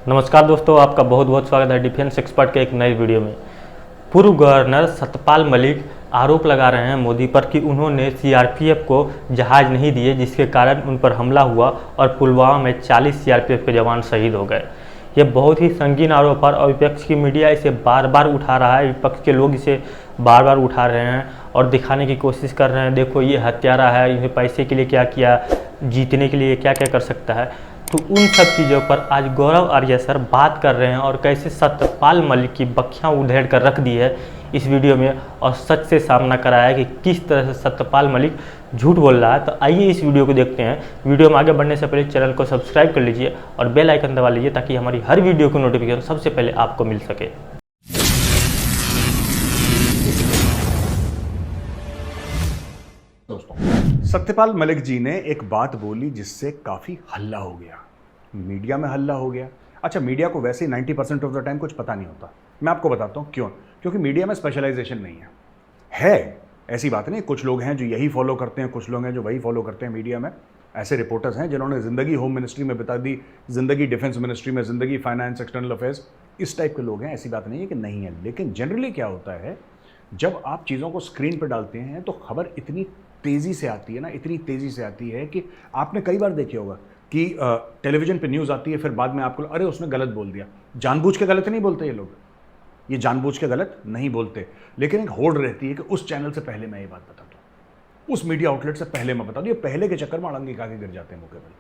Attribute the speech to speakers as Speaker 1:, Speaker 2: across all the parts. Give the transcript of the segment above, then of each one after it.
Speaker 1: नमस्कार दोस्तों, आपका बहुत बहुत स्वागत है डिफेंस एक्सपर्ट के एक नई वीडियो में। पूर्व गवर्नर सत्यपाल मलिक आरोप लगा रहे हैं मोदी पर कि उन्होंने सीआरपीएफ को जहाज नहीं दिए, जिसके कारण उन पर हमला हुआ और पुलवामा में 40 सीआरपीएफ के जवान शहीद हो गए। ये बहुत ही संगीन आरोप है और विपक्ष की मीडिया इसे बार बार उठा रहा है। विपक्ष के लोग इसे बार बार उठा रहे हैं और दिखाने की कोशिश कर रहे हैं, देखो ये हत्यारा है, इन्हें पैसे के लिए क्या किया, जीतने के लिए क्या क्या कर सकता है। तो उन सब चीज़ों पर आज गौरव आर्य सर बात कर रहे हैं और कैसे सत्यपाल मलिक की बखियाँ उधेड़ कर रख दी है इस वीडियो में और सच से सामना कराया कि किस तरह से सत्यपाल मलिक झूठ बोल रहा है। तो आइए इस वीडियो को देखते हैं। वीडियो में आगे बढ़ने से पहले चैनल को सब्सक्राइब कर लीजिए और बेल आइकन दबा लीजिए ताकि हमारी हर वीडियो की नोटिफिकेशन सबसे पहले आपको मिल सके।
Speaker 2: सत्यपाल मलिक जी ने एक बात बोली जिससे काफ़ी हल्ला हो गया, मीडिया में हल्ला हो गया। अच्छा, मीडिया को वैसे ही 90% ऑफ द टाइम कुछ पता नहीं होता। मैं आपको बताता हूँ क्यों। क्योंकि मीडिया में स्पेशलाइजेशन नहीं है ऐसी बात नहीं। कुछ लोग हैं जो यही फॉलो करते हैं, कुछ लोग हैं जो वही फॉलो करते हैं। मीडिया में ऐसे रिपोर्टर्स हैं जिन्होंने ज़िंदगी होम मिनिस्ट्री में बिता दी, ज़िंदगी डिफेंस मिनिस्ट्री में, ज़िंदगी फाइनेंस, एक्सटर्नल अफेयर्स, इस टाइप के लोग हैं। ऐसी बात नहीं है कि नहीं है, लेकिन जनरली क्या होता है, जब आप चीज़ों को स्क्रीन पर डालते हैं तो खबर इतनी तेज़ी से आती है ना, इतनी तेज़ी से आती है कि आपने कई बार देखे होगा कि टेलीविज़न पे न्यूज़ आती है, फिर बाद में आपको अरे उसने गलत बोल दिया। जानबूझ के गलत नहीं बोलते ये लोग, ये जानबूझ के गलत नहीं बोलते, लेकिन एक होड़ रहती है कि उस चैनल से पहले मैं ये बात बता दूँ, उस मीडिया आउटलेट से पहले मैं बता दूँ। ये पहले के चक्कर में अड़ंगी खा के गिर जाते हैं मौके पर।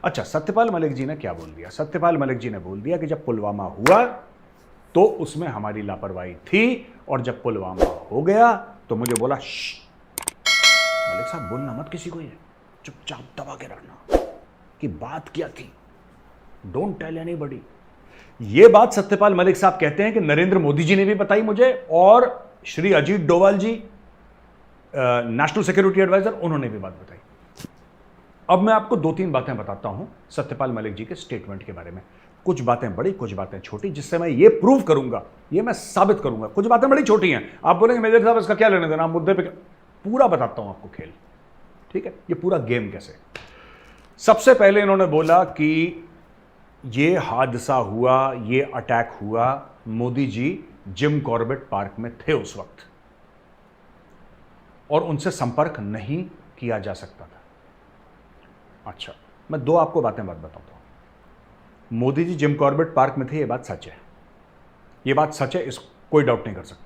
Speaker 2: अच्छा, सत्यपाल मलिक जी ने क्या बोल दिया? सत्यपाल मलिक जी ने बोल दिया कि जब पुलवामा हुआ तो उसमें हमारी लापरवाही थी, और जब पुलवामा हो गया तो मुझे बोला मलिक साहब बोलना मत किसी को, ये चुपचाप दबा के रखना कि बात क्या थी, डोंट टेल एनीबॉडी। ये बात सत्यपाल मलिक साहब कहते हैं कि नरेंद्र मोदी जी ने भी बताई मुझे, और श्री अजीत डोभाल जी नेशनल सिक्योरिटी एडवाइजर, उन्होंने भी बात बताई। अब मैं आपको 2-3 बातें बताता हूं सत्यपाल मलिक जी के स्टेटमेंट के बारे में। कुछ बातें बड़ी, कुछ बातें छोटी, जिससे मैं ये प्रूव करूंगा, ये मैं साबित करूंगा। कुछ बातें बड़ी छोटी हैं, आप बोलेंगे मेजर साहब इसका क्या लेना देना, आप मुद्दे पे पूरा बताता हूं आपको खेल, ठीक है, ये पूरा गेम कैसे। सबसे पहले इन्होंने बोला कि ये हादसा हुआ, ये अटैक हुआ, Modi ji Jim Corbett park में थे उस वक्त और उनसे संपर्क नहीं किया जा सकता था। अच्छा, मैं 2 आपको बातें बताता हूं। Modi ji Jim Corbett park में थे, ये बात सच है, ये बात सच है, इस कोई डाउट नहीं कर सकता।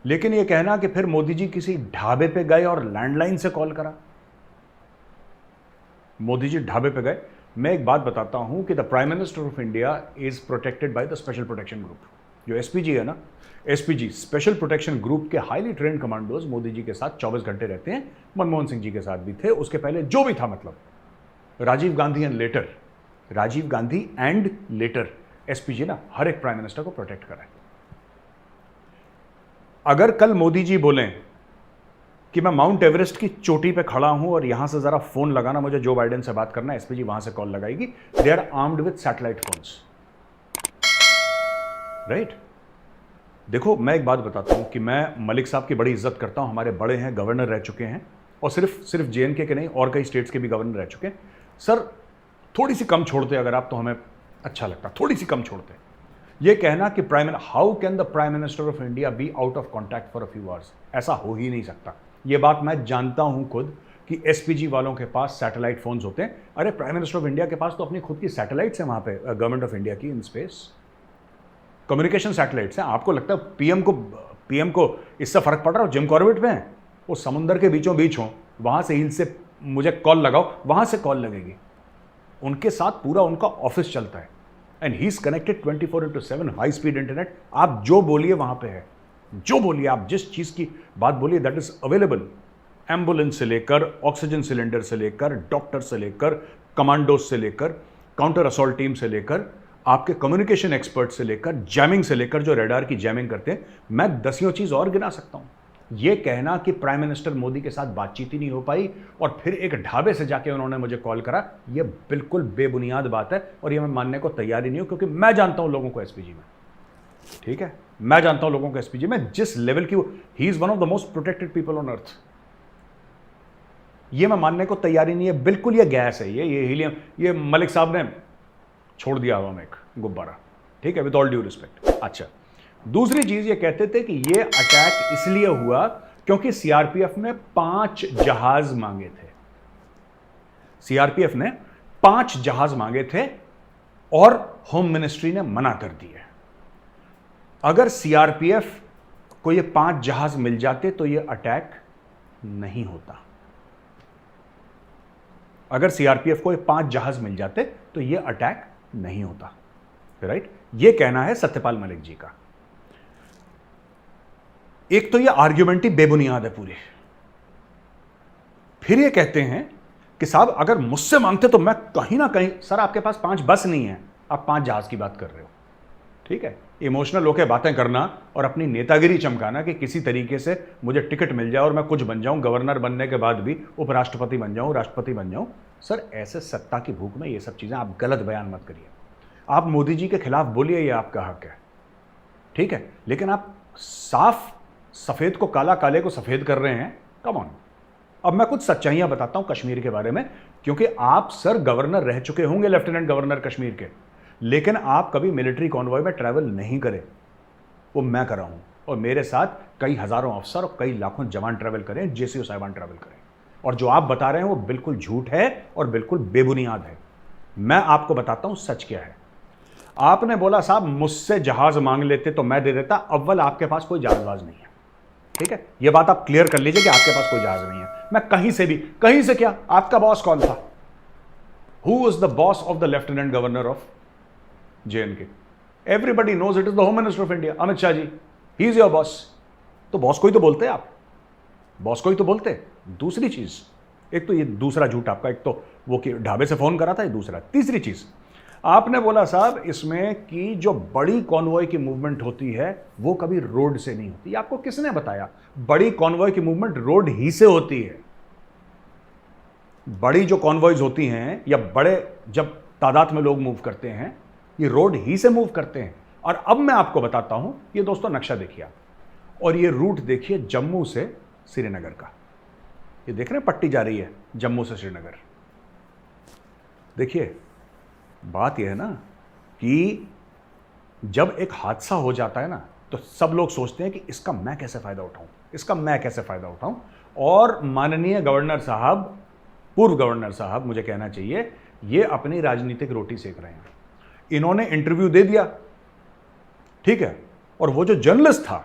Speaker 2: लेकिन ये कहना कि फिर मोदी जी किसी ढाबे पे गए और लैंडलाइन से कॉल करा, मोदी जी ढाबे पे गए। मैं एक बात बताता हूं कि the prime minister of India is protected by the special protection group. जो एसपीजी है ना, एसपीजी स्पेशल प्रोटेक्शन ग्रुप के highly trend commandos Modi ji के साथ 24 घंटे रहते हैं। मनमोहन सिंह जी के साथ भी थे, उसके पहले जो भी था, मतलब Rajiv Gandhi and later, Rajiv Gandhi and later SPG ना हर एक प्राइम मिनिस्टर को प्रोटेक्ट करा है। अगर कल मोदी जी बोलें कि मैं माउंट एवरेस्ट की चोटी पे खड़ा हूं और यहां से जरा फोन लगाना, मुझे जो बाइडेन से बात करना है, एसपीजी वहां से कॉल लगाएगी। They are armed with satellite phones, right. देखो, मैं एक बात बताता हूं कि मैं मलिक साहब की बड़ी इज्जत करता हूं, हमारे बड़े हैं, गवर्नर रह चुके हैं, और सिर्फ जेएनके के नहीं, और कई स्टेट्स के भी गवर्नर रह चुके हैं। सर थोड़ी सी कम छोड़ते अगर आप, तो हमें अच्छा लगता, थोड़ी सी कम छोड़ते। ये कहना कि how can the prime minister of India be out of contact for a few hours, ऐसा हो ही नहीं सकता। ये बात मैं जानता हूं खुद कि एसपीजी वालों के पास सैटेलाइट फोन्स होते हैं। अरे प्राइम मिनिस्टर ऑफ इंडिया के पास तो अपनी खुद की सैटेलाइट्स हैं वहां पे, गवर्नमेंट ऑफ इंडिया की इन स्पेस कम्युनिकेशन सैटेलाइट्स हैं। आपको लगता है पीएम को इससे फर्क पड़ रहा हो? जिम कॉर्बेट में है, वो समुंदर के बीचों बीच हो, वहां से हिल से मुझे कॉल लगाओ, वहां से कॉल लगेगी। उनके साथ पूरा उनका ऑफिस चलता है and he is connected 24/7 high speed internet. आप जो बोलिए वहां पे है, जो बोलिए, आप जिस चीज की बात बोलिए दैट इज अवेलेबल। एम्बुलेंस से लेकर, ऑक्सीजन सिलेंडर से लेकर, डॉक्टर से लेकर, कमांडोज से लेकर, काउंटर असॉल्ट टीम से लेकर, आपके कम्युनिकेशन एक्सपर्ट से लेकर, जैमिंग से लेकर, जो रेडार की जैमिंग करते हैं, मैं दसियों चीज और गिना सकता हूं। ये कहना कि प्राइम मिनिस्टर मोदी के साथ बातचीत ही नहीं हो पाई और फिर एक ढाबे से जाके उन्होंने मुझे कॉल करा, ये बिल्कुल बेबुनियाद बात है और ये मैं मानने को तैयार ही नहीं हूं, क्योंकि मैं जानता हूं लोगों को एसपीजी में, ठीक है, मैं जानता हूं लोगों को एसपीजी में जिस लेवल की, he is one of the most protected people on earth. ये मैं मानने को तैयार ही नहीं है, बिल्कुल ये गैस है, ये हीलियम। ये मलिक साहब ने छोड़ दिया हवा में एक गुब्बारा, ठीक है, विद ऑल ड्यू रिस्पेक्ट। अच्छा, दूसरी चीज ये कहते थे कि ये अटैक इसलिए हुआ क्योंकि सीआरपीएफ ने 5 जहाज मांगे थे। सीआरपीएफ ने 5 जहाज मांगे थे और होम मिनिस्ट्री ने मना कर दिए। अगर सीआरपीएफ को ये 5 जहाज मिल जाते तो ये अटैक नहीं होता। अगर सीआरपीएफ को ये 5 जहाज मिल जाते तो ये अटैक नहीं होता, राइट? ये कहना है सत्यपाल मलिक जी का। एक तो ये आर्ग्यूमेंट ही बेबुनियाद है पूरी। फिर ये कहते हैं कि साहब अगर मुझसे मांगते तो मैं कहीं ना कहीं, सर आपके पास 5 बस नहीं है, आप 5 जहाज की बात कर रहे हो, ठीक है? इमोशनल होकर बातें करना और अपनी नेतागिरी चमकाना कि किसी तरीके से मुझे टिकट मिल जाए और मैं कुछ बन जाऊं, गवर्नर बनने के बाद भी उपराष्ट्रपति बन जाऊं, राष्ट्रपति बन जाऊं। सर ऐसे सत्ता की भूख में ये सब चीजें आप गलत बयान मत करिए। आप मोदी जी के खिलाफ बोलिए, ये आपका हक है, ठीक है, लेकिन आप साफ सफेद को काला, काले को सफेद कर रहे हैं। Come on. अब मैं कुछ सच्चाइयां बताता हूं कश्मीर के बारे में, क्योंकि आप सर गवर्नर रह चुके होंगे, लेफ्टिनेंट गवर्नर कश्मीर के, लेकिन आप कभी मिलिट्री कॉन्वॉय में ट्रैवल नहीं करें। वो मैं कर रहा हूं और मेरे साथ कई हजारों अफसर और कई लाखों जवान ट्रैवल करें, जेसीओ साहिबान ट्रैवल करें, और जो आप बता रहे हैं वो बिल्कुल झूठ है और बिल्कुल बेबुनियाद है। मैं आपको बताता हूं सच क्या है। आपने बोला साहब मुझसे जहाज मांग लेते तो मैं दे देता। अव्वल आपके पास कोई जहाजबाज नहीं है, ठीक है, ये बात आप क्लियर कर लीजिए कि आपके पास कोई जहाज नहीं है। मैं कहीं से भी, कहीं से क्या, आपका बॉस कौन था? Who was the boss of the lieutenant governor of JNK? Everybody knows it is the home minister of India, Amit Shah ji. He is your boss. तो बॉस को ही तो बोलते हैं आप, बॉस को ही तो बोलते हैं। दूसरी चीज, एक तो ये दूसरा झूठ आपका, एक तो वो कि ढाबे से फोन करा था, ये दूसरा। तीसरी चीज, आपने बोला साहब इसमें कि जो बड़ी कॉन्वॉय की मूवमेंट होती है वो कभी रोड से नहीं होती। आपको किसने बताया? बड़ी कॉन्वॉय की मूवमेंट रोड ही से होती है। बड़ी जो कॉन्वॉयज होती हैं या बड़े जब तादाद में लोग मूव करते हैं, ये रोड ही से मूव करते हैं। और अब मैं आपको बताता हूं, ये दोस्तों नक्शा देखिए आप, और ये रूट देखिए जम्मू से श्रीनगर का। ये देख रहे हैं पट्टी जा रही है जम्मू से श्रीनगर। देखिए बात यह है ना कि जब एक हादसा हो जाता है ना तो सब लोग सोचते हैं कि इसका मैं कैसे फायदा उठाऊं, इसका मैं कैसे फायदा उठाऊं। और माननीय गवर्नर साहब, पूर्व गवर्नर साहब मुझे कहना चाहिए, ये अपनी राजनीतिक रोटी सेक रहे हैं। इन्होंने इंटरव्यू दे दिया, ठीक है, और वो जो जर्नलिस्ट था,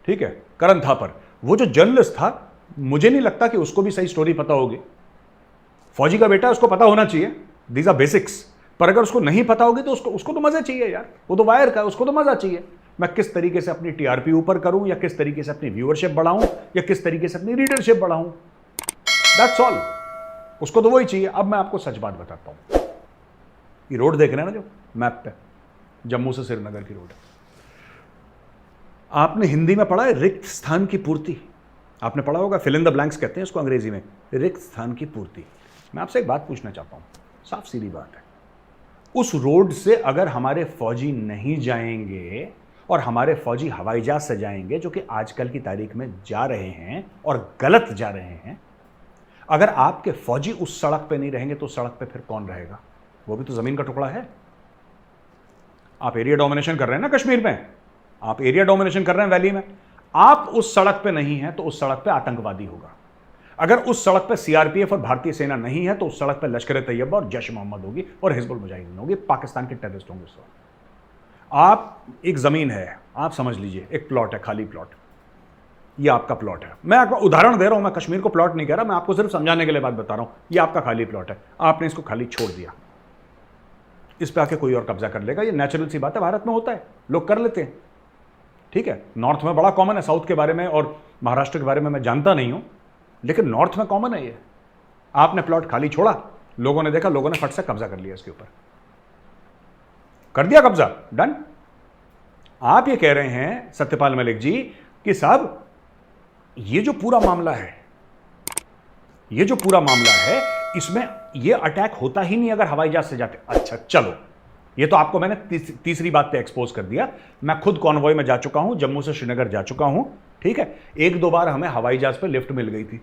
Speaker 2: ठीक है, करण थापर, वो जो जर्नलिस्ट था, मुझे नहीं लगता कि उसको भी सही स्टोरी पता होगी। फौजी का बेटा, उसको पता होना चाहिए, दीज आर बेसिक्स। पर अगर उसको नहीं पता होगी तो उसको तो मजा चाहिए यार, वो तो वायर का, उसको तो मजा चाहिए। मैं किस तरीके से अपनी टीआरपी ऊपर करूं, या किस तरीके से अपनी व्यूअरशिप बढ़ाऊं, या किस तरीके से अपनी रीडरशिप बढ़ाऊं, दैट्स ऑल। उसको तो वही चाहिए। अब मैं आपको सच बात बताता हूं। ये रोड देख रहे हैं ना जो मैप पे, जम्मू से श्रीनगर की रोड। आपने हिंदी में पढ़ा है रिक्त स्थान की पूर्ति? आपने पढ़ा होगा, फिल इन द ब्लैंक्स कहते हैं इसको अंग्रेजी में, रिक्त स्थान की पूर्ति। मैं आपसे एक बात पूछना चाहता हूं, साफ सीधी बात है। उस रोड से अगर हमारे फौजी नहीं जाएंगे और हमारे फौजी हवाई जहाज से जाएंगे, जो कि आजकल की तारीख में जा रहे हैं और गलत जा रहे हैं, अगर आपके फौजी उस सड़क पे नहीं रहेंगे तो उस सड़क पे फिर कौन रहेगा? वो भी तो जमीन का टुकड़ा है। आप एरिया डोमिनेशन कर रहे हैं ना कश्मीर में, आप एरिया डोमिनेशन कर रहे हैं वैली में। आप उस सड़क पे नहीं है तो उस सड़क पे आतंकवादी होगा। अगर उस सड़क पे सीआरपीएफ और भारतीय सेना नहीं है तो उस सड़क पे लश्कर तैयबा और जैश मोहम्मद होगी और हिजबुल मुजाहिदीन होगी, पाकिस्तान के टेररिस्ट होंगे उस वक्त। आप, एक जमीन है, आप समझ लीजिए एक प्लॉट है, खाली प्लॉट, ये आपका प्लॉट है। मैं आपको उदाहरण दे रहा हूं, मैं कश्मीर को प्लॉट नहीं कह रहा, मैं आपको सिर्फ समझाने के लिए बात बता रहा हूं। ये आपका खाली प्लॉट है, आपने इसको खाली छोड़ दिया, इस पे आके कोई और कब्जा कर लेगा। ये नेचुरल सी बात है, भारत में होता है, लोग कर लेते हैं, ठीक है। नॉर्थ में बड़ा कॉमन है, साउथ के बारे में और महाराष्ट्र के बारे में मैं जानता नहीं हूं, लेकिन नॉर्थ में कॉमन है ये। आपने प्लॉट खाली छोड़ा, लोगों ने देखा, लोगों ने फट से कब्जा कर लिया, इसके ऊपर कर दिया कब्जा, डन। आप ये कह रहे हैं सत्यपाल मलिक जी कि साहब ये जो पूरा मामला है, ये जो पूरा मामला है, इसमें ये अटैक होता ही नहीं अगर हवाई जहाज से जाते। अच्छा चलो, ये तो आपको मैंने तीसरी बात पे एक्सपोज कर दिया। मैं खुद कॉन्वॉय में जा चुका हूं, जम्मू से श्रीनगर जा चुका हूं, ठीक है। 1-2 बार हमें हवाई जहाज पे लिफ्ट मिल गई थी,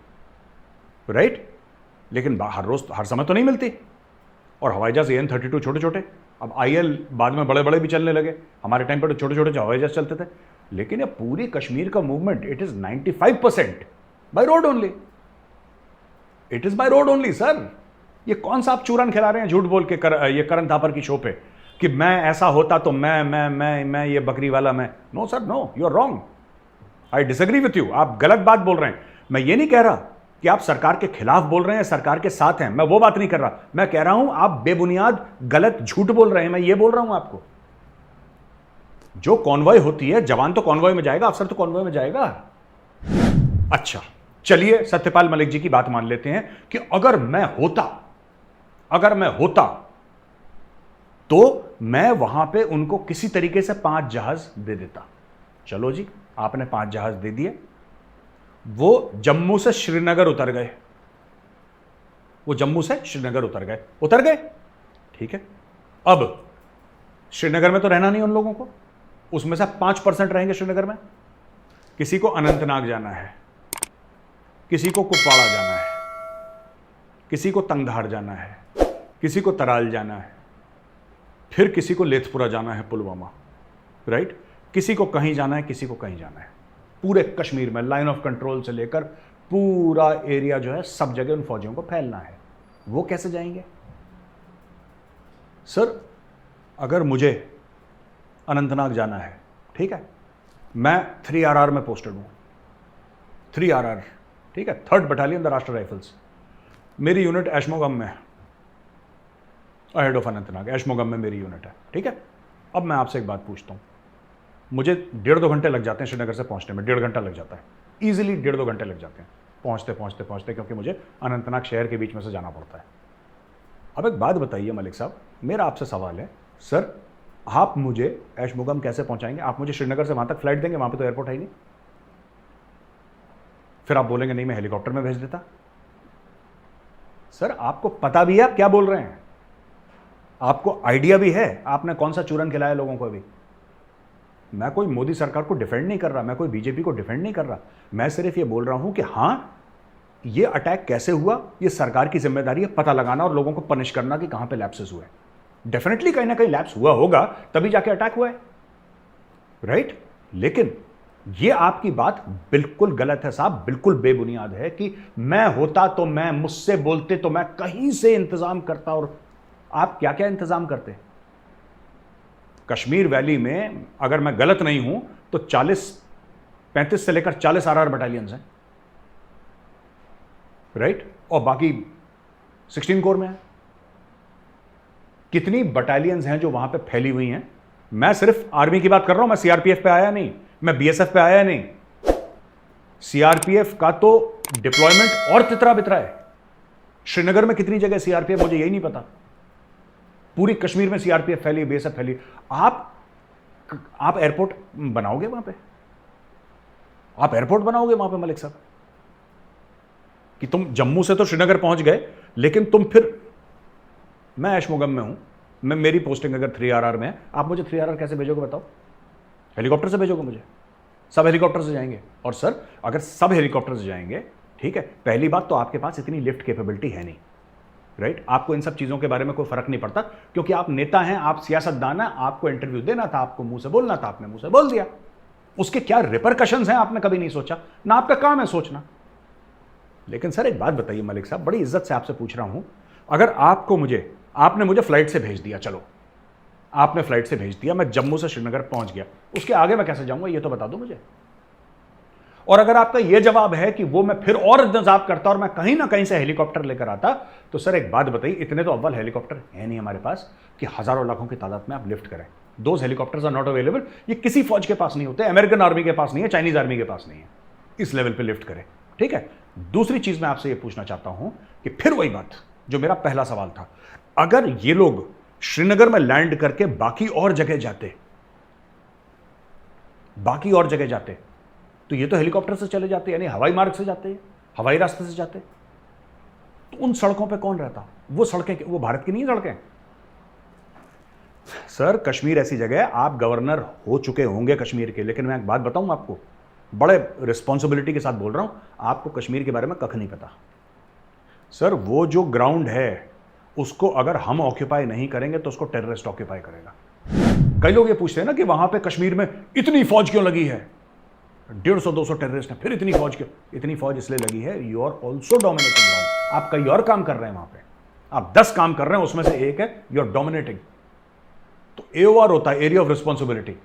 Speaker 2: राइट, लेकिन हर रोज, हर समय तो नहीं मिलती। और हवाई जहाज AN-32 छोटे छोटे, अब IL बाद में बड़े बड़े भी चलने लगे, हमारे टाइम पर तो छोटे छोटे हवाई जहाज चलते थे। लेकिन ये पूरी कश्मीर का movement it is 95% by road only, it is by road only sir. ये कौन सा आप चूरन खिला रहे हैं झूठ बोल के ये करण थापर की शो पे कि मैं ऐसा होता तो मैं ये बकरी वाला मैं। No sir no, you are wrong, I disagree with you. आप गलत बात बोल रहे हैं। मैं ये नहीं कह रहा कि आप सरकार के खिलाफ बोल रहे हैं, सरकार के साथ हैं, मैं वो बात नहीं कर रहा। मैं कह रहा हूं आप बेबुनियाद गलत झूठ बोल रहे हैं, मैं ये बोल रहा हूं आपको। जो कॉन्वॉय होती है, जवान तो कॉन्वॉय में जाएगा, अफसर तो कॉन्वॉय में जाएगा। अच्छा चलिए सत्यपाल मलिक जी की बात मान लेते हैं कि अगर मैं होता तो मैं वहां पे उनको किसी तरीके से 5 जहाज दे देता। चलो जी, आपने 5 जहाज दे दिए, वो जम्मू से श्रीनगर उतर गए, उतर गए, ठीक है। अब श्रीनगर में तो रहना नहीं उन लोगों को, उसमें से 5% रहेंगे श्रीनगर में। किसी को अनंतनाग जाना है, किसी को कुपवाड़ा जाना है, किसी को तंगधार जाना है, किसी को तराल जाना है, फिर किसी को लेथपुरा जाना है, पुलवामा, राइट। किसी को कहीं जाना है, किसी को कहीं जाना है। पूरे कश्मीर में लाइन ऑफ कंट्रोल से लेकर पूरा एरिया जो है, सब जगह उन फौजियों को फैलना है। वो कैसे जाएंगे सर? अगर मुझे अनंतनाग जाना है, ठीक है, मैं 3RR में पोस्टेड हूं, 3RR, ठीक है, 3rd बटालियन द राष्ट्र राइफल्स। मेरी यूनिट एशमोगम में है, अहेड ऑफ अनंतनाग, एशमोगम में मेरी यूनिट है, ठीक है। अब मैं आपसे एक बात पूछता हूं, मुझे 1.5-2 घंटे लग जाते हैं श्रीनगर से पहुंचने में, 1.5 घंटा लग जाता है, ईजिली 1.5-2 घंटे लग जाते हैं पहुंचते, क्योंकि मुझे अनंतनाग शहर के बीच में से जाना पड़ता है। अब एक बात बताइए मलिक साहब, मेरा आपसे सवाल है, सर आप मुझे एशमोगम कैसे पहुंचाएंगे? आप मुझे श्रीनगर से वहां तक फ्लाइट देंगे? वहां पे तो एयरपोर्ट है ही नहीं। फिर आप बोलेंगे नहीं मैं हेलीकॉप्टर में भेज देता। सर आपको पता भी है आप क्या बोल रहे हैं, आपको आइडिया भी है आपने कौन सा चूरन खिलाया लोगों को। अभी मैं कोई मोदी सरकार को डिफेंड नहीं कर रहा, मैं कोई बीजेपी को डिफेंड नहीं कर रहा, मैं सिर्फ ये बोल रहा हूं कि हां ये अटैक कैसे हुआ, ये सरकार की जिम्मेदारी है पता लगाना और लोगों को पनिश करना कि कहां पे लैप्सेस हुए। डेफिनेटली कहीं ना कहीं लैप्स हुआ होगा, तभी जाके अटैक हुआ है, राइट। लेकिन ये आपकी बात बिल्कुल गलत है साहब, बिल्कुल बेबुनियाद है कि मैं होता तो मैं, मुझसे बोलते तो मैं कहीं से इंतजाम करता। और आप क्या क्या इंतजाम करते? कश्मीर वैली में अगर मैं गलत नहीं हूं तो 35 से लेकर 40 RR बटालियंस हैं, राइट, और बाकी 16 कोर में है। कितनी बटालियंस हैं जो वहां पे फैली हुई हैं? मैं सिर्फ आर्मी की बात कर रहा हूं, मैं CRPF पे आया नहीं, मैं BSF पे आया नहीं। CRPF का तो डिप्लॉयमेंट और तितरा बितरा है। श्रीनगर में कितनी जगह CRPF मुझे यही नहीं पता। पूरी कश्मीर में CRPF फैली, BSF फैली। आप एयरपोर्ट बनाओगे वहां पे? आप एयरपोर्ट बनाओगे वहां पे मलिक साहब कि तुम जम्मू से तो श्रीनगर पहुंच गए, लेकिन तुम फिर, मैं एशमोगम में हूं, मैं, मेरी पोस्टिंग अगर 3RR में है, आप मुझे 3RR कैसे भेजोगे बताओ? हेलीकॉप्टर से भेजोगे मुझे? सब हेलीकॉप्टर से जाएंगे। और सर अगर सब हेलीकॉप्टर से जाएंगे, ठीक है, पहली बात तो आपके पास इतनी लिफ्ट कैपेबिलिटी है नहीं, राइट। आपको इन सब चीजों के बारे में कोई फर्क नहीं पड़ता, क्योंकि आप नेता हैं, आप सियासतदान हैं, आपको इंटरव्यू देना था, आपको मुंह से बोलना था, आपने मुंह से बोल दिया। उसके क्या रिपरकशंस हैं आपने कभी नहीं सोचा, ना आपका काम है सोचना। लेकिन सर एक बात बताइए मलिक साहब, बड़ी इज्जत से आपसे पूछ रहा हूं, अगर आपने मुझे फ्लाइट से भेज दिया, चलो आपने फ्लाइट से भेज दिया, मैं जम्मू से श्रीनगर पहुंच गया, उसके आगे मैं कैसे जाऊंगा ये तो बता दो मुझे। और अगर आपका यह जवाब है कि वो मैं फिर और इंतजाम करता और मैं कहीं ना कहीं से हेलीकॉप्टर लेकर आता, तो सर एक बात बताइए, इतने तो अव्वल हेलीकॉप्टर है नहीं हमारे पास कि हजारों लाखों की तादाद में आप लिफ्ट करें। Those helicopters are not available. ये किसी फौज के पास नहीं होते, अमेरिकन आर्मी के पास नहीं है, चाइनीज आर्मी के पास नहीं है, इस लेवल पे लिफ्ट करें, ठीक है। दूसरी चीज मैं आपसे ये पूछना चाहता हूं कि फिर वही बात जो मेरा पहला सवाल था, अगर ये लोग श्रीनगर में लैंड करके बाकी और जगह जाते तो ये तो हेलीकॉप्टर से चले जाते, यानी हवाई मार्ग से जाते, हवाई रास्ते से जाते, तो उन सड़कों पे कौन रहता? वो सड़कें वो भारत की नहीं सड़कें। सर कश्मीर ऐसी जगह है, आप गवर्नर हो चुके होंगे कश्मीर के, लेकिन मैं एक बात बताऊं आपको, बड़े रिस्पॉन्सिबिलिटी के साथ बोल रहा हूं, आपको कश्मीर के बारे में कख नहीं पता। सर वो जो ग्राउंड है, उसको अगर हम ऑक्यूपाई नहीं करेंगे तो उसको टेररिस्ट ऑक्यूपाई करेगा। कई लोग ये पूछते हैं ना कि वहां पे कश्मीर में इतनी फौज क्यों लगी है, 150-200 टेररिस्ट हैं, फिर इतनी फौज क्यों? इतनी फौज इसलिए लगी है, you are also dominating ground. आप कई और काम कर रहे हैं वहां पे, आप 10 काम कर रहे हैं, उसमें से एक है यू आर डोमिनेटिंग। तो एओआर होता है, एरिया ऑफ रिस्पॉन्सिबिलिटी।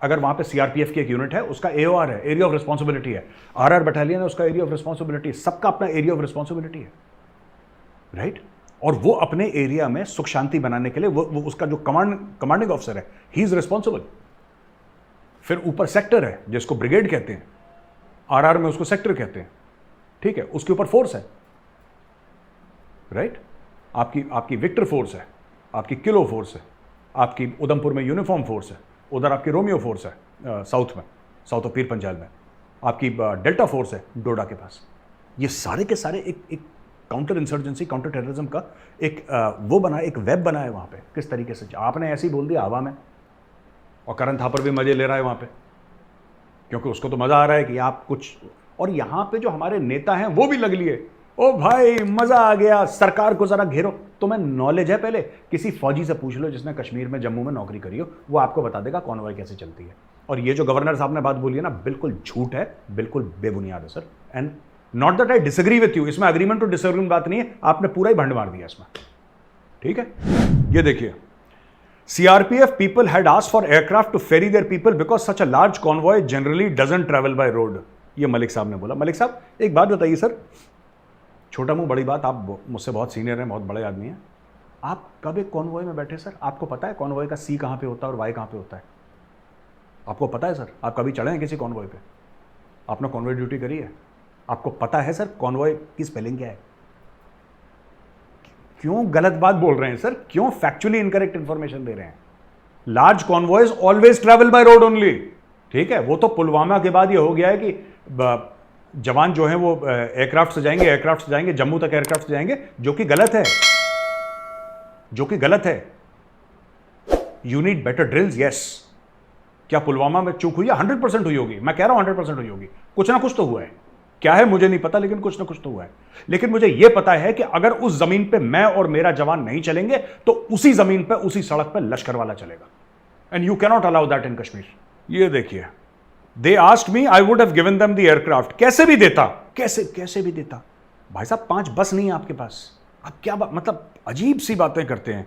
Speaker 2: अगर वहां पे सीआरपीएफ की एक यूनिट है, उसका एओआर है, एरिया ऑफ रिस्पॉन्सिबिलिटी है। आरआर बटालियन है, उसका एरिया ऑफ रिस्पॉन्सिबिलिटी, सबका अपना एरिया ऑफ रिस्पॉन्सिबिलिटी है, राइट? और वो अपने एरिया में सुख शांति बनाने के लिए वो उसका जो कमांडिंग ऑफिसर है, ही इज रिस्पॉन्सिबल। फिर ऊपर सेक्टर है जिसको ब्रिगेड कहते हैं, आरआर में उसको सेक्टर कहते हैं, ठीक है? उसके ऊपर फोर्स है, राइट? आपकी विक्टर फोर्स है, आपकी किलो फोर्स है, आपकी उधमपुर में यूनिफॉर्म फोर्स है, उधर आपकी रोमियो फोर्स है साउथ में, साउथ ऑफ पीर पंजाल में, आपकी डेल्टा फोर्स है डोडा के पास। ये सारे के सारे एक काउंटर इंसर्जेंसी, काउंटर टेररिज्म का एक वो बना, एक वेब बना है वहाँ पे। किस तरीके से आपने ऐसे ही बोल दिया हवा में, और करण थापर भी मजे ले रहा है वहाँ पे, क्योंकि उसको तो मजा आ रहा है कि आप कुछ। और यहाँ पे जो हमारे नेता हैं वो भी लग लिए, ओ भाई मजा आ गया, सरकार को जरा घेरो। तुम्हें नॉलेज है? पहले किसी फौजी से पूछ लो जिसने कश्मीर में, जम्मू में नौकरी करी हो, वो आपको बता देगा कॉन्वॉय कैसे चलती है। और ये जो गवर्नर साहब ने बात बोली है ना, बिल्कुल झूठ है, बिल्कुल बेबुनियाद है sir. And not that I disagree with you, इसमें अग्रीमेंट टू डिसएग्रीमेंट बात नहीं है, आपने पूरा ही भंड मार दिया इसमें, ठीक है? ये देखिए, CRPF people had asked for aircraft to ferry their people because such a large convoy generally doesn't travel by road. ये मलिक साहब ने बोला। मलिक साहब एक बात बताइए सर, छोटा मुंह बड़ी बात, आप मुझसे बहुत सीनियर हैं, बहुत बड़े आदमी हैं, आप कब एक कॉन्वॉय में बैठे सर? आपको पता है कॉन्वॉय का सी कहां पे होता है और वाई कहां पे होता है? आपको पता है सर? आप कभी चढ़े हैं किसी कॉन्वॉय पे? आपने कॉन्वॉय ड्यूटी करी है? आपको पता है सर कॉन्वॉय की स्पेलिंग क्या है? क्यों गलत बात बोल रहे हैं सर? क्यों फैक्चुअली इनकरेक्ट इंफॉर्मेशन दे रहे हैं? Large convoys always travel by road only, ठीक है? वो तो पुलवामा के बाद ये हो गया है कि जवान जो हैं वो एयरक्राफ्ट से जाएंगे, जम्मू तक एयरक्राफ्ट से जाएंगे, जो कि गलत है, जो कि गलत है। You need better drills. Yes, क्या पुलवामा में चूक हुई है? 100% हुई होगी, मैं कह रहा हूं 100% हुई होगी। कुछ ना कुछ तो हुआ है, क्या है मुझे नहीं पता, लेकिन कुछ ना कुछ तो हुआ है। लेकिन मुझे यह पता है कि अगर उस जमीन पे मैं और मेरा जवान नहीं चलेंगे तो उसी जमीन पे, उसी सड़क पे लश्कर वाला चलेगा। And you cannot allow that in Kashmir. ये देखिए, they asked me, I would have given them the aircraft. कैसे भी देता, कैसे भी देता। भाई साहब 5 बस नहीं है आपके पास, आप क्या मतलब अजीब सी बातें करते हैं।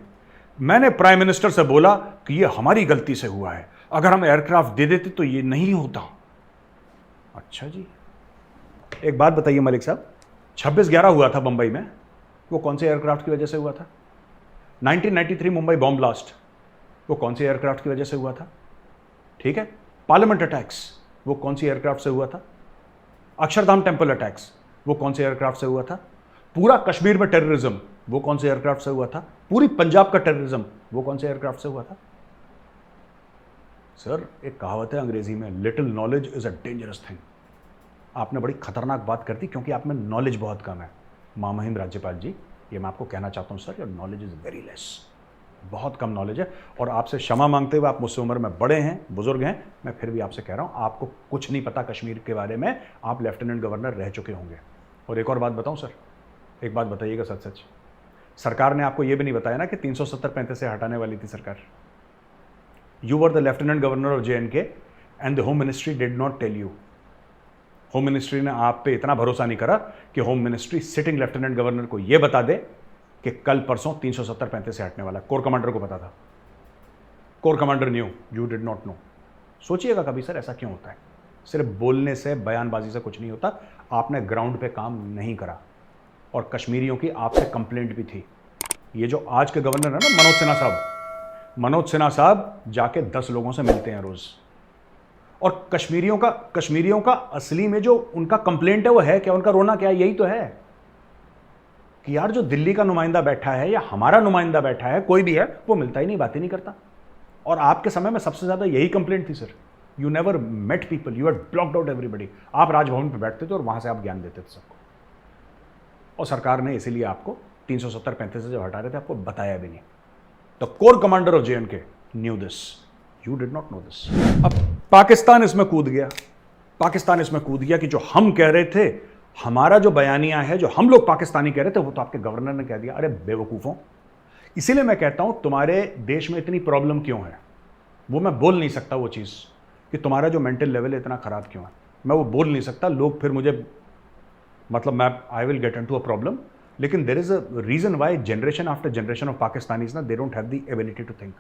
Speaker 2: मैंने प्राइम मिनिस्टर से बोला कि ये हमारी गलती से हुआ है, अगर हम एयरक्राफ्ट दे देते तो ये नहीं होता। अच्छा जी, एक बात बताइए मलिक साहब, 26/11 हुआ था बंबई में, वो कौन से एयरक्राफ्ट की वजह से हुआ था? 1993 मुंबई बॉम्ब ब्लास्ट, वो कौन से एयरक्राफ्ट की वजह से हुआ था? ठीक है। पार्लियामेंट अटैक्स, वो कौन सी एयरक्राफ्ट से हुआ था? अक्षरधाम टेम्पल अटैक्स, वो कौन से एयरक्राफ्ट से हुआ था? पूरा कश्मीर में टेररिज्म, वो कौन से एयरक्राफ्ट से हुआ था? पूरी पंजाब का टेररिज्म, वो कौन से एयरक्राफ्ट से हुआ था? सर, एक कहावत है अंग्रेजी में, little knowledge is a dangerous thing. आपने बड़ी खतरनाक बात कर दी, क्योंकि आप में नॉलेज बहुत कम है। महामहिम राज्यपाल जी, ये मैं आपको कहना चाहता हूं sir, your knowledge is very less, बहुत कम नॉलेज है। और आपसे क्षमा मांगते हुए, आप मुझसे उम्र में बड़े हैं, बुजुर्ग हैं, मैं फिर भी आपसे कह रहा हूं, आपको कुछ नहीं पता कश्मीर के बारे में, आप लेफ्टिनेंट गवर्नर रह चुके होंगे। और एक और बात बताऊं सर, एक बात बताइएगा सच सच, सरकार ने आपको यह भी नहीं बताया ना कि 370-35 से हटाने वाली थी सरकार। You were the lieutenant governor of JNK and the home ministry did not tell you. Home ministry ने आप पे इतना भरोसा नहीं करा कि home ministry sitting lieutenant governor को यह बता दे कि कल परसों 370-35 से हटने वाला। कोर कमांडर को पता था, core commander new, you did not know. सोचिएगा कभी सर ऐसा क्यों होता है? सिर्फ बोलने से, बयानबाजी से कुछ नहीं होता। आपने ग्राउंड पे काम नहीं करा, और कश्मीरियों की आपसे कंप्लेंट भी थी। ये जो आज के गवर्नर है ना, मनोज सिन्हा साहब जाके 10 लोगों से मिलते हैं रोज, और कश्मीरियों का असली में जो उनका कंप्लेंट है वो है क्या, उनका रोना क्या है? यही तो है कि यार जो दिल्ली का नुमाइंदा बैठा है या हमारा नुमाइंदा बैठा है, कोई भी है, वो मिलता ही नहीं, बात ही नहीं करता। और आपके समय में सबसे ज्यादा यही कंप्लेंट थी sir. You never met people, you had blocked out everybody. आप राजभवन पे बैठते थे और वहां से आप ज्ञान देते थे सबको, और सरकार ने इसीलिए आपको 370-35 से जब हटा रहे थे आपको बताया भी नहीं। The core commander of JNK new this, you did not know this. अब पाकिस्तान इसमें कूद गया कि जो हम कह रहे थे हमारा जो बयानिया है, जो हम लोग पाकिस्तानी कह रहे थे, वो तो आपके गवर्नर ने कह दिया। अरे बेवकूफ़ों, इसीलिए मैं कहता हूं तुम्हारे देश में इतनी प्रॉब्लम क्यों है, वो मैं बोल नहीं सकता वो चीज़, कि तुम्हारा जो मेंटल लेवल है इतना ख़राब क्यों है, मैं वो बोल नहीं सकता। लोग फिर मुझे, मतलब मैं I will get into a problem. लेकिन there is a reason why generation after generation of Pakistanis ना, they don't have the ability to think.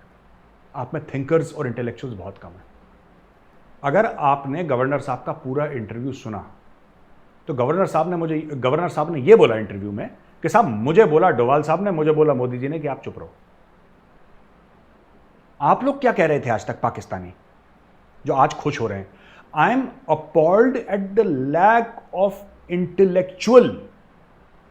Speaker 2: आप में थिंकर्स और इंटेलेक्चुअल्स बहुत कम है। अगर आपने गवर्नर साहब का पूरा इंटरव्यू सुना, तो गवर्नर साहब ने ये बोला इंटरव्यू में कि साहब मुझे बोला डोवाल साहब ने, मुझे बोला मोदी जी ने कि आप चुप रहो। आप लोग क्या कह रहे थे आज तक पाकिस्तानी, जो आज खुश हो रहे हैं? I am appalled at the lack of intellectual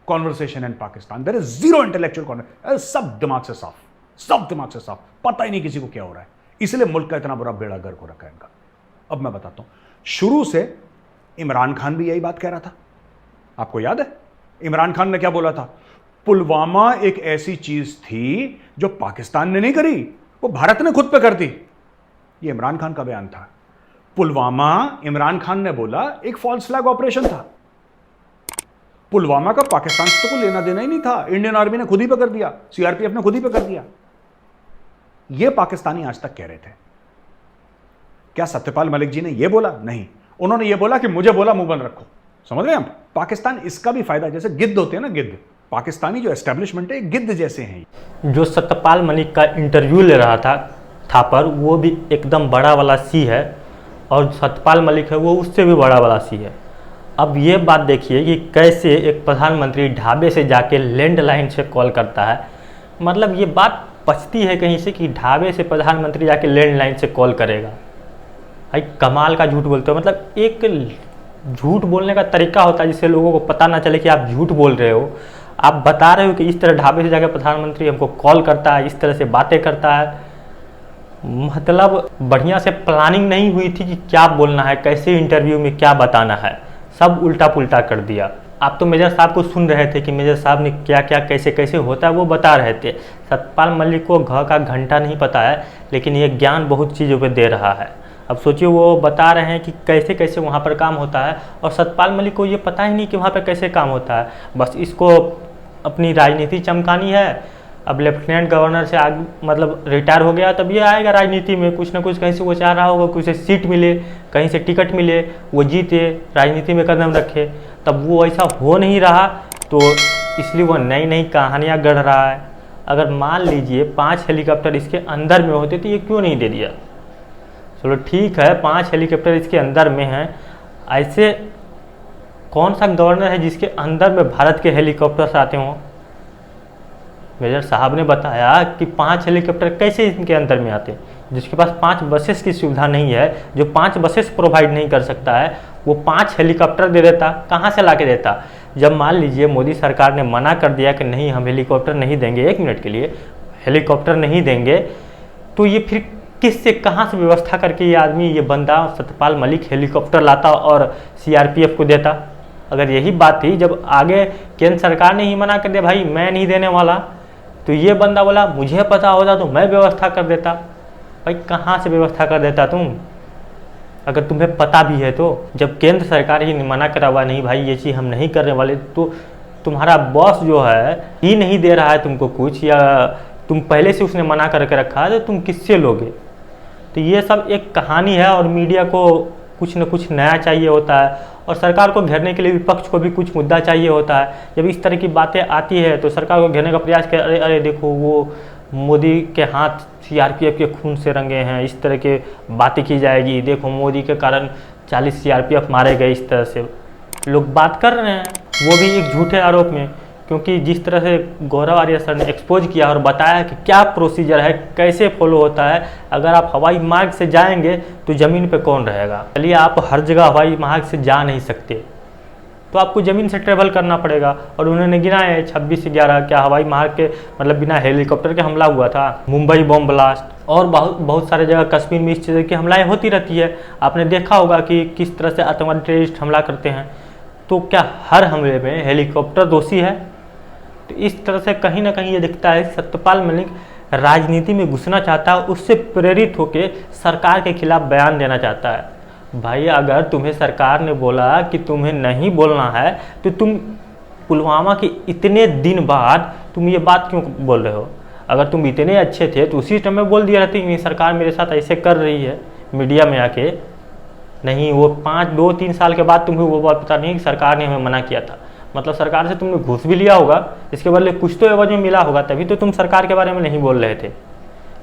Speaker 2: conversation in Pakistan. There is zero intellectual conversation. सब दिमाग से साफ, सब दिमाग से साफ, पता ही नहीं किसी को क्या हो रहा है। इसलिए मुल्क का इतना बुरा बेड़ा गर्क हो रखा है इनका। अब मैं बताता हूं, शुरू से इमरान खान भी यही बात कह रहा था। आपको याद है इमरान खान ने क्या बोला था? पुलवामा एक ऐसी चीज थी जो पाकिस्तान ने नहीं करी, वो भारत ने खुद पे कर दी। ये इमरान खान का बयान था। पुलवामा, इमरान खान ने बोला, एक फॉल्स फ्लैग ऑपरेशन था। पुलवामा का पाकिस्तान से तो कोई लेना देना ही नहीं था। इंडियन आर्मी ने खुद ही पे कर दिया, सीआरपीएफ ने खुद ही पे कर दिया। ये पाकिस्तानी आज तक कह रहे थे। क्या सत्यपाल मलिक जी ने यह बोला? नहीं, उन्होंने ये बोला कि मुझे बोला मुंह बंद रखो। समझ रहे हैं आप? पाकिस्तान इसका भी फायदा, जैसे गिद्ध होते हैं ना, गिद्ध, पाकिस्तानी जो एस्टेब्लिशमेंट है गिद्ध जैसे हैं।
Speaker 1: जो सत्यपाल मलिक का इंटरव्यू ले रहा था थापर, वो भी एकदम बड़ा वाला सी है, और सत्यपाल मलिक है वो उससे भी बड़ा वाला सी है। अब ये बात देखिए कि कैसे एक प्रधानमंत्री ढाबे से जाके लैंडलाइन से कॉल करता है। मतलब ये बात पचती है कहीं से कि ढाबे से प्रधानमंत्री जाके लैंडलाइन से कॉल करेगा। भाई कमाल का झूठ बोलते हो। मतलब एक झूठ बोलने का तरीका होता है जिससे लोगों को पता ना चले कि आप झूठ बोल रहे हो। आप बता रहे हो कि इस तरह ढाबे से जाकर प्रधानमंत्री हमको कॉल करता है, इस तरह से बातें करता है। मतलब बढ़िया से प्लानिंग नहीं हुई थी कि क्या बोलना है, कैसे इंटरव्यू में क्या बताना है, सब उल्टा पुल्टा कर दिया। आप तो मेजर साहब को सुन रहे थे कि मेजर साहब ने क्या क्या कैसे कैसे होता है वो बता रहे थे। सत्यपाल मलिक को घ का घंटा नहीं पता है, लेकिन ये ज्ञान बहुत चीज़ों पे दे रहा है। अब सोचिए वो बता रहे हैं कि कैसे कैसे वहाँ पर काम होता है, और सत्यपाल मलिक को ये पता ही नहीं कि वहाँ पर कैसे काम होता है। बस इसको अपनी राजनीति चमकानी है। अब लेफ्टिनेंट गवर्नर से आगे मतलब रिटायर हो गया, तब ये आएगा राजनीति में, कुछ ना कुछ कहीं से वो चाह रहा होगा, कुछ से सीट मिले, कहीं से टिकट मिले, वो जीते, राजनीति में कदम रखे। तब वो ऐसा हो नहीं रहा, तो इसलिए वो नई नई कहानियाँ गढ़ रहा है। अगर मान लीजिए 5 हेलीकॉप्टर इसके अंदर में होते तो ये क्यों नहीं दे दिया? चलो ठीक है, 5 हेलीकॉप्टर इसके अंदर में हैं। ऐसे कौन सा गवर्नर है जिसके अंदर में भारत के हेलीकॉप्टर्स आते हों? मेजर साहब ने बताया कि 5 हेलीकॉप्टर कैसे इनके अंदर में आते हैं। जिसके पास 5 बसेस की सुविधा नहीं है, जो 5 बसेस प्रोवाइड नहीं कर सकता है, वो 5 हेलीकॉप्टर दे देता। कहाँ से ला के देता? जब मान लीजिए मोदी सरकार ने मना कर दिया कि नहीं हम हेलीकॉप्टर नहीं देंगे, 1 मिनट के लिए हेलीकॉप्टर नहीं देंगे, तो ये फिर किससे कहाँ से व्यवस्था करके ये आदमी, ये बंदा सत्यपाल मलिक हेलीकॉप्टर लाता और सीआरपीएफ को देता? अगर यही बात थी, जब आगे केंद्र सरकार ने ही मना कर दिया भाई मैं नहीं देने वाला, तो ये बंदा बोला मुझे पता होता तो मैं व्यवस्था कर देता। भाई कहाँ से व्यवस्था कर देता तुम, अगर तुम्हें पता भी है तो? जब केंद्र सरकार ही मना करा हुआ नहीं भाई ये चीज़ हम नहीं करने वाले, तो तुम्हारा बॉस जो है ही नहीं दे रहा है तुमको कुछ, या तुम पहले से उसने मना करके रखा है, तो तुम किससे लोगे? तो ये सब एक कहानी है, और मीडिया को कुछ न कुछ नया चाहिए होता है, और सरकार को घेरने के लिए विपक्ष को भी कुछ मुद्दा चाहिए होता है। जब इस तरह की बातें आती है तो सरकार को घेरने का प्रयास कर, अरे अरे देखो वो मोदी के हाथ सीआरपीएफ के खून से रंगे हैं, इस तरह के बातें की जाएगी, देखो मोदी के कारण 40 सीआरपीएफ मारे गए, इस तरह से लोग बात कर रहे हैं, वो भी एक झूठे आरोप में। क्योंकि जिस तरह से गौरव आर्य सर ने एक्सपोज किया और बताया कि क्या प्रोसीजर है, कैसे फॉलो होता है, अगर आप हवाई मार्ग से जाएंगे तो ज़मीन पे कौन रहेगा? चलिए आप हर जगह हवाई मार्ग से जा नहीं सकते, तो आपको ज़मीन से ट्रेवल करना पड़ेगा। और उन्होंने गिनाए 26/11 क्या हवाई मार्ग के मतलब बिना हेलीकॉप्टर के हमला हुआ था, मुंबई बॉम्ब ब्लास्ट, और बहुत सारे जगह कश्मीर में इस तरह की हमलाएँ होती रहती है। आपने देखा होगा कि किस तरह से आतंकवादी टेररिस्ट हमला करते हैं। तो क्या हर हमले में हेलीकॉप्टर दोषी है? तो इस तरह से कहीं ना कहीं ये दिखता है सत्यपाल मलिक राजनीति में घुसना चाहता है, उससे प्रेरित होकर सरकार के खिलाफ बयान देना चाहता है। भाई अगर तुम्हें सरकार ने बोला कि तुम्हें नहीं बोलना है तो तुम पुलवामा के इतने दिन बाद तुम ये बात क्यों बोल रहे हो? अगर तुम इतने अच्छे थे तो उसी टाइम में बोल दिया रहती कि सरकार मेरे साथ ऐसे कर रही है मीडिया में आके। नहीं, वो 2-3 साल के बाद तुम्हें वो बात पता नहीं कि सरकार ने हमें मना किया था। मतलब सरकार से तुमने घूस भी लिया होगा, इसके बदले कुछ तो एवज में मिला होगा, तभी तो तुम सरकार के बारे में नहीं बोल रहे थे।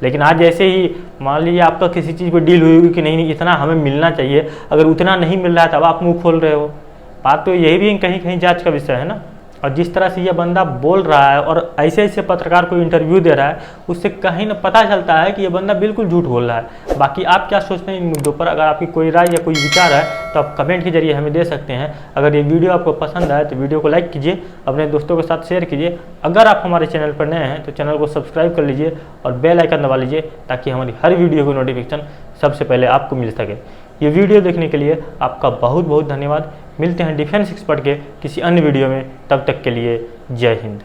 Speaker 1: लेकिन आज जैसे ही मान लीजिए आपका किसी चीज़ पर डील हुई होगी कि नहीं इतना हमें मिलना चाहिए, अगर उतना नहीं मिल रहा है तब आप मुँह खोल रहे हो। बात तो यही भी कहीं कहीं जांच का विषय है ना। और जिस तरह से ये बंदा बोल रहा है और ऐसे ऐसे पत्रकार को इंटरव्यू दे रहा है, उससे कहीं ना पता चलता है कि ये बंदा बिल्कुल झूठ बोल रहा है। बाकी आप क्या सोचते हैं इन मुद्दों पर? अगर आपकी कोई राय या कोई विचार है तो आप कमेंट के जरिए हमें दे सकते हैं। अगर ये वीडियो आपको पसंद आए तो वीडियो को लाइक कीजिए, अपने दोस्तों के साथ शेयर कीजिए। अगर आप हमारे चैनल पर नए हैं तो चैनल को सब्सक्राइब कर लीजिए और बेल आइकन दबा लीजिए ताकि हमारी हर वीडियो की नोटिफिकेशन सबसे पहले आपको मिल सके। ये वीडियो देखने के लिए आपका बहुत बहुत धन्यवाद। मिलते हैं डिफेंस एक्सपर्ट के किसी अन्य वीडियो में, तब तक के लिए जय हिंद।